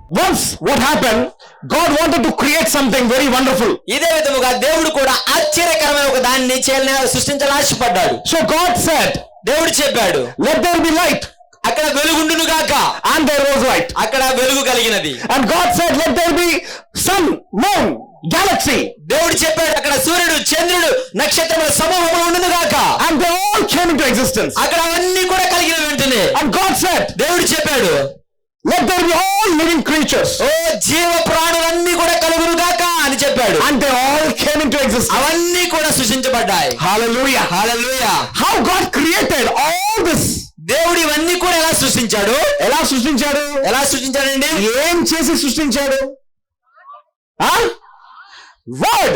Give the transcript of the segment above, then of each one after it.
Once what happened, God wanted to create something very wonderful. ఇదే విధముగా దేవుడు కూడా ఆశ్చర్యకరమైన ఒక దాన్ని సృష్టించాలని ఆశపడ్డాడు. So God said, దేవుడు చెప్పాడు, let there be light. అక్కడ వెలుగుండును గాక. And there was light. అక్కడ వెలుగు కలిగినది. And God said, let there be sun, moon, galaxy. దేవుడు చెప్పాడు, అక్కడ సూర్యుడు, చంద్రుడు, నక్షత్రముల సమూహములు ఉండును గాక. And they all came into existence. అక్కడ అవన్నీ కూడా కలిగిన వెంటనే And God said, దేవుడు చెప్పాడు, let there be all living creatures. ఓ జీవ ప్రాణులన్నీ కూడా కలుగును గాక అని చెప్పాడు. And they all came into existence. అవన్నీ కూడా సృష్టించబడ్డాయి. Hallelujah. Hallelujah. How God created all this. దేవుడు ఇవన్నీ కూడా ఎలా సృష్టించాడు? ఎలా సృష్టించాడండి? ఏం చేసి సృష్టించాడు? Word.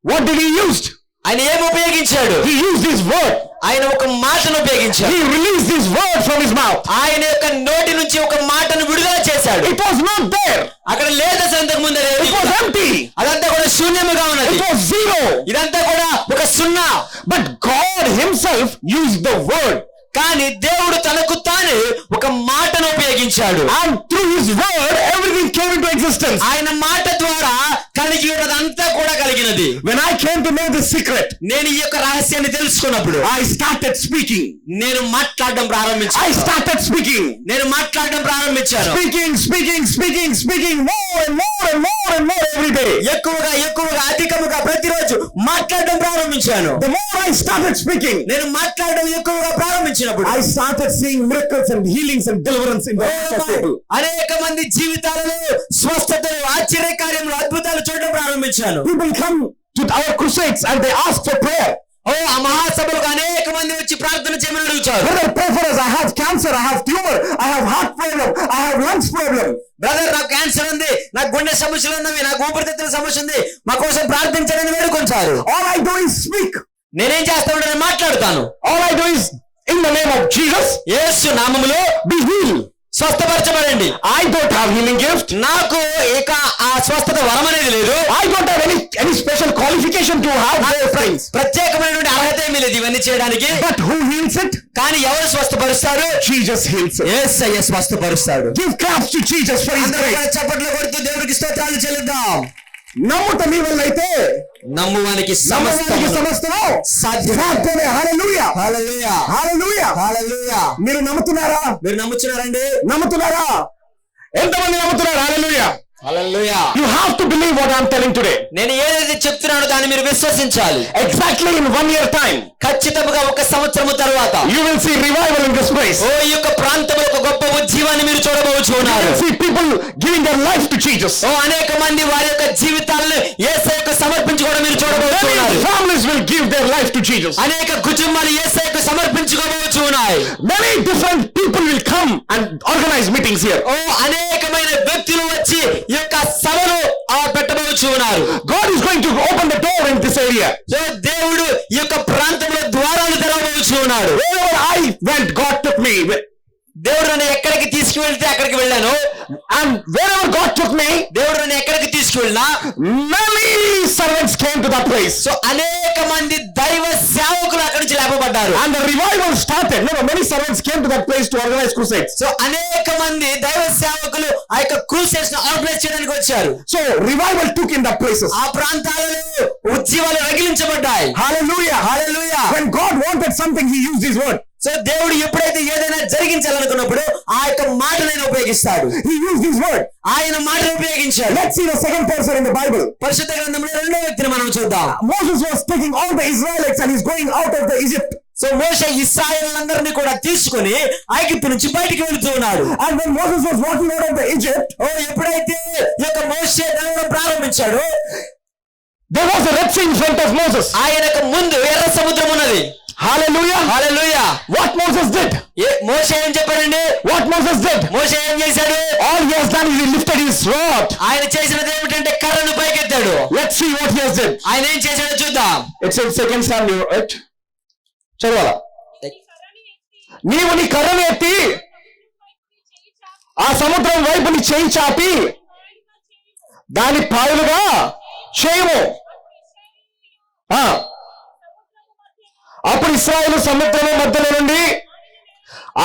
What did he use? ఆయన ఏం ఉపయోగించాడు? He used his word. ఆయన ఒక మాటను ఉపయోగించాడు. He released his word from his mouth. ఆయన యొక్క నోటి నుంచి ఒక మాటను విడుదల చేశాడు. It was not there. అక్కడ లేదు అంతకు ముందు. It was empty. అదంతా కూడా శూన్యముగా ఉన్నది. It was zero. ఇదంతా కూడా ఒక సున్నా. But God himself used the word. కానీ దేవుడు తనకు తానే ఒక మాటను ఉపయోగించాడు. And through his word everything came into existence. ఆయన మాట ద్వారా కలిగి ఉన్నదంతా కూడా కలిగినది. When I came to know the secret, నేను ఈ యొక్క రహస్యాన్ని తెలుసుకున్నప్పుడు I started speaking. నేను మాట్లాడడం ప్రారంభించాను. I started speaking. నేను మాట్లాడడం ప్రారంభించాను. Speaking more and more every day. ఎక్కువగా అధికముగా ప్రతిరోజు మాట్లాడడం ప్రారంభించాను. The more I started speaking, నేను మాట్లాడడం ఎక్కువగా ప్రారంభించినప్పుడు I started seeing miracles and healings and deliverance in the lives of people. అనేక మంది జీవితాలలో స్వస్థతలు, ఆశ్చర్యకార్యములు, అద్భుతాలు చూడడం ప్రారంభించాను. People come to our crusades and they ask for prayer. ఆ మహాసభలకు అనేక మంది వచ్చి ప్రార్థన చేయమని అడుగుతారు. Brother, pray for us. I have cancer, I have tumor, I have heart problem, I have lungs problem. Brother, నాకు క్యాన్సర్ ఉంది, నాకు గుండె సమస్యలు ఉన్నవి, నాకు ఊపిరితిత్తుల సమస్య ఉంది, మా కోసం ప్రార్థించాలని వేడుకొంటారు. All I do is speak. నేనేం చేస్తా ఉంటాను? మాట్లాడుతాను. All I do is in the name of Jesus, యేసు నామములో be healed. స్వస్థపరచబడండి. I don't have healing gift. నాకు ఇక ఆ స్వస్థత వరం అనేది లేదు. I don't have any special qualification to have those things. ప్రత్యేకమైనటువంటి అర్హత ఏమీ లేదు ఇవన్నీ చేయడానికి. But who heals it? కానీ ఎవరు స్వస్థపరుస్తారు? Jesus heals it. Yesayya స్వస్థపరుస్తాడు. Give claps to Jesus for his grace. చప్పట్లు కొడుతూ దేవుడికి స్తోత్రాలు చెల్లిద్దాం. నమ్ముట నీ వల్ల అయితే నమ్మువానికి సమస్తము సాధ్యమే. హల్లెలూయా, హల్లెలూయా, హల్లెలూయా, హల్లెలూయా. మీరు నమ్ముతున్నారా? మీరు నమ్ముతున్నారండి? నమ్ముతున్నారా? ఎంతమంది నమ్ముతున్నారు? హల్లెలూయా, హల్లెలూయా. You have to believe what I am telling today. నేను ఏదైతే చెప్తున్నానో దాన్ని మీరు విశ్వసించాలి. Exactly in 1 year time, ఖచ్చితంగా ఒక సంవత్సరము తరువాత you will see revival in this place. ఓ ఈ యొక్క ప్రాంతంలో ఒక గొప్ప ఉజ్జీవాన్ని మీరు చూడబోతున్నారు. You will see people giving their life to Jesus. ఓ అనేక మంది వారి యొక్క జీవితాలను యేసయ్యకు సమర్పించుకోవడం మీరు చూడబోతున్నారు. Many families will give their life to Jesus. అనేక కుటుంబాలు యేసయ్యకు సమర్పించుకోబోతున్నాయి. Many different people will come and organize meetings here. ఓ అనేకమైన వ్యక్తులు వచ్చి ఈ యొక్క సభను పెట్టబోతున్నారు. God is going to open the door in this area. So దేవుడు ఈ యొక్క ప్రాంతంలో ద్వారాలు తెరవబోతున్నాడు. Wherever I went, God took me. దేవుడు నన్ను ఎక్కడికి తీసుకువెళ్తే అక్కడికి వెళ్ళాను. And wherever God took me, దేవుడు నన్ను ఎక్కడికి తీసుకువెళ్ళినా many servants came to that place. So అనేక మంది దైవ సేవకులు అక్కడి నుంచి లేపబడ్డారు. And the revival started. Many servants came to that place to organize crusades. So అనేక మంది దైవ సేవకులు ఆ యొక్క క్రూసేడ్స్ ను ఆర్గనైజ్ చేయడానికి వచ్చారు. So revival took in that places. ఆ ప్రాంతాలలో ఉజ్జీవాలు రగిలించబడ్డాయి. Hallelujah, hallelujah. when God wanted something, he used his word. So దేవుడు ఎప్పుడైతే ఏదైనా జరిగించాలనుకున్నప్పుడు ఆ యొక్క మాటలను ఉపయోగిస్తాడు. He used his word. ఆయన మాటను ఉపయోగించాడు. Let's see the second person in the Bible. పరిశుద్ధ గ్రంథంలో రెండో వ్యక్తిని మనం చూద్దాం. Moses was taking all the Israelites and he's going out of the Egypt. So మోషే ఇశ్రాయేలులందరినీ కూడా తీసుకొని ఐగుప్తు నుంచి బయటికి వెళ్తూ ఉన్నాడు. And when Moses was walking out of the Egypt, ఎప్పుడైతే ఈ యొక్క మోషే నడవడం ప్రారంభించాడు, there was a Red Sea in front of Moses. ఆయనకు ముందు ఎర్ర సముద్రం ఉన్నది. Hallelujah, hallelujah. what Moses did? మోషే ఏం చెప్పాడండి? What Moses did? మోషే ఏం చేశాడు? All he has done is he lifted his rod. ఆయన చేసినది ఏమిటంటే కర్రను పైకెత్తాడు. Let's see what he has did. ఆయన ఏం చేశాడో చూద్దాం. It's in 2 Samuel, right? చదవాలా? నీవు నీ కర్రను ఎత్తి ఆ సముద్రం వైపు నీ చేయి చాపి దాని పాయలుగా చేయము. అప్పుడు ఇశ్రాయేలు సముద్రము మధ్యలో నుండి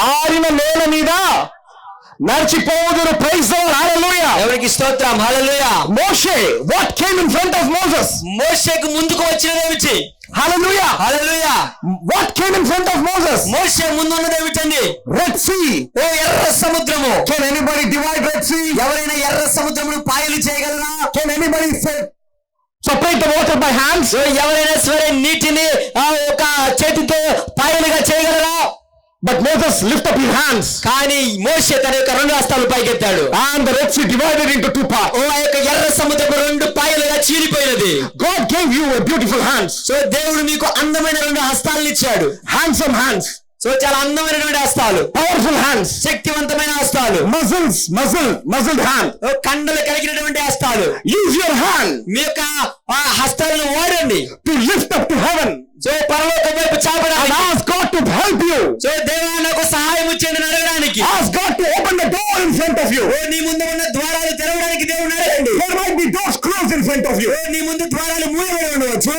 ఆరిన నేల మీద నడిచిపోవుదురు. Praise the lord. హల్లెలూయా. ఎవరికి స్తోత్రం. హల్లెలూయా. మోషే, what came in front of Moses? మోషేకు ముందుకు వచ్చినదేమిటి? Hallelujah. Hallelujah. What came in front of Moses? మోషే ముందు ఉన్నదేమిటండి? Red Sea. ఓ ఎర్ర సముద్రము. Can anybody divide Red Sea? ఎవరైనా ఎర్ర సముద్రమును పాయలు చేయగలరా? Can anybody separate the water by hands? ఎవరైనా సరే నీటిని ఒక చేతితో పాయలుగా చేయగలరా? But Moses lift up his hands. కానీ మోషే తన యొక్క రెండు హస్తాలు పైకెత్తాడు. And the Red Sea divided into two parts. ఓ యొక్క ఎర్ర సముద్రము రెండు పాయలుగా చీలిపోయినది. God gave you a beautiful hands. So దేవుడు మీకు అందమైన రెండు హస్తాలను ఇచ్చాడు. Handsome hands. సో చాలా అందమైనటువంటి హస్తాలు. Powerful hands. శక్తివంతమైన హస్తాలు. Muzzled hand. కండలు కలిగినటువంటి హస్తాలు. Use your hand. మీ యొక్క హస్తాలను వాడండి. To lift up to heaven. So పరలోకం వైపు చాపడానికి. And ask God to help you. So దేవా నాకు సహాయం చేయండి అని అడగడానికి. Ask God to open the door in front of you. ఓ నీ ముందు ఉన్న ద్వారాలు తెరవడానికి దేవుని అడగండి. There might be doors closed in front of you. ఓ నీ ముందు ద్వారాలు మూయబడి ఉండవచ్చు.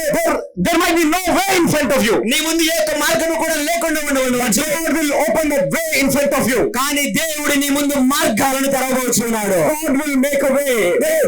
There might be no way in front of you. నీ ముందు ఏ ఒక్క మార్గము కూడా లేకుండా ఉండవచ్చు. God will open the way in front of you. కానీ దేవుడు నీ ముందు మార్గాలను తెరవబోచున్నాడు. God will make a way.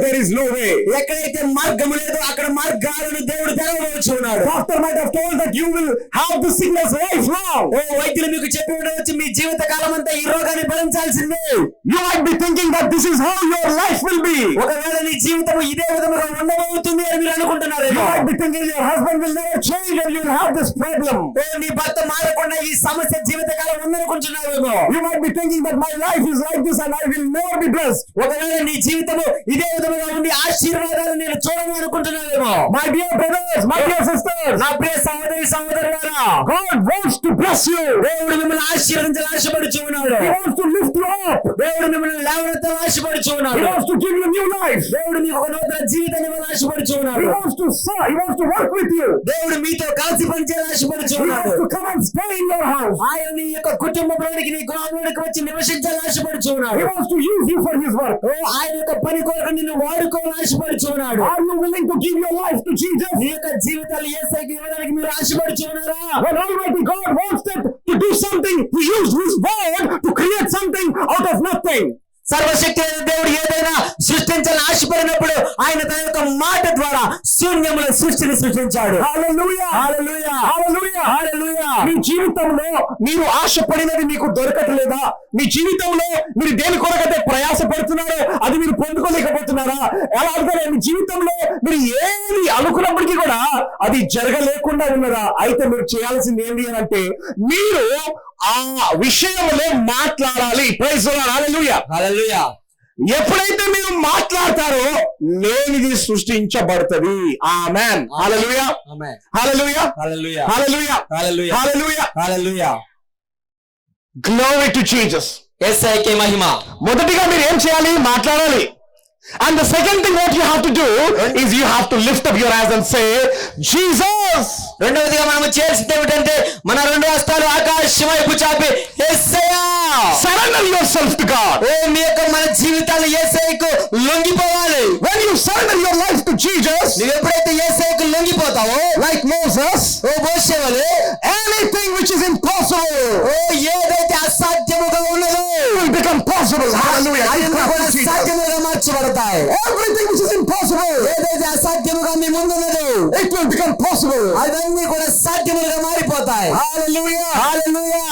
There is no way. ఎక్కడైతే మార్గము లేదో అక్కడ మార్గాలను దేవుడు తెరవబోచున్నాడు. Doctor might have told that you will have the sickness lifelong. ఓ వైద్యులు మీకు చెప్పి ఉండవచ్చు మీ జీవిత కాలం అంతా ఈ రోగాన్ని భరించాల్సిందే. You might be thinking that this is how your life will be. ఒకవేళ నీ జీవితం ఇదే విధంగా ఉండబోతుంది అని మీరు అనుకుంటున్నారేమో. You might be thinking your husband will never change and you will have this problem. ఓ నీ భర్త మారకుండా ఈ సమస్య జీవిత కాలం ఉందనుకుంటున్నావేమో. You might be thinking that my life is like this and I will never be blessed. ఒకవేళ నీ జీవితము ఇదే విధంగా ఉండి ఆశీర్వాదాలు నేను చూడను అనుకుంటున్నావేమో. My dear brothers, my dear sisters, నా ప్రియ సహోదరులారా, God wants to bless you. దేవుడు మిమ్మల్ని ఆశీర్వదించాలని ఆశపడుచు ఉన్నాడు. He wants to lift you up. దేవుడు మిమ్మల్ని లేవనెత్తాలని ఆశపడుచు ఉన్నాడు. He wants to give you new life. దేవుడు మీకు ఒక నూతన జీవితాన్ని ఇవ్వాలని ఆశపడుచు ఉన్నాడు. He wants to work with you. దేవుడు మీతో కలిసి పనిచేయాలని ఆశపడుచు He ఉన్నాడు. wants to come and stay in your house. ఆయన నీ యొక్క కుటుంబంలోనికి నీ గృహంలోనికి వచ్చి నివసించాలని ఆశపడుచు ఉన్నాడు. He wants to use you for his work. ఓ ఆయన యొక్క పని కొరకు నిన్ను వాడుకోవాలని ఆశపడుచు ఉన్నాడు. Are you willing to give your life to Jesus? నీ యొక్క జీవితాలు యేసయ్యకి ఇవ్వడానికి మీరు ఆశపడుచు ఉన్నారా? When Almighty God wants them to do something, He used His word to create something out of nothing. సర్వశక్తి అయిన దేవుడు ఏదైనా సృష్టించాలని ఆశపడినప్పుడు ఆయన తన యొక్క మాట ద్వారా శూన్యముల సృష్టిని సృష్టించాడు. Hallelujah. హల్లెలూయా. Hallelujah. హల్లెలూయా. మీ జీవితంలో మీరు ఆశపడినది మీకు దొరకట్లేదా? మీ జీవితంలో మీరు దేని కొరకైతే ప్రయాసపడుతున్నారో అది మీరు పొందుకోలేకపోతున్నారా? అలాగే మీ జీవితంలో మీరు ఏది అనుకున్నప్పటికీ కూడా అది జరగలేకుండా ఉన్నదా? అయితే మీరు చేయాల్సింది ఏంటి అని అంటే మీరు ఆ విషయంలో మాట్లాడాలి. Praise the lord. Hallelujah. Hallelujah. ఎప్పుడైతే మీరు మాట్లాడతారో లేనిది సృష్టించబడుతుంది. Amen. Hallelujah. Amen. Hallelujah. Hallelujah. Hallelujah. Hallelujah. Hallelujah. Hallelujah. Glory to Jesus. యేసయ్యకే మహిమ. మొదటిగా మీరు ఏం చేయాలి? మాట్లాడాలి. And the second thing what you have to do is you have to lift up your hands and say Jesus. రెండవదిగా మనం చేయాల్సింది ఏమిటంటే మన రెండు హస్తాలు ఆకాశం వైపు చాపి యేసయ్యా. Surrender yourself to God. ఓ మీ యొక్క మన జీవితాలు యేసయ్యకు లొంగిపోవాలి. When you surrender your life to Jesus, నువ్వు ఎప్పుడైతే యేసయ్యకు లొంగిపోతావో like Moses, ఓ మోషే వలె anything which is impossible, ఓ ఏదైతే అసాధ్యముగా ఉన్నదో will become possible. Hallelujah. అది కూడా సాధ్యముగా మార్చబడతాయి. Everything which is impossible, ఏదైతే అసాధ్యముగా మీ ముందు ఉన్నదో it will become possible. అవన్నీ కూడా సాధ్యములుగా మారిపోతాయి. Hallelujah. హల్లెలూయా.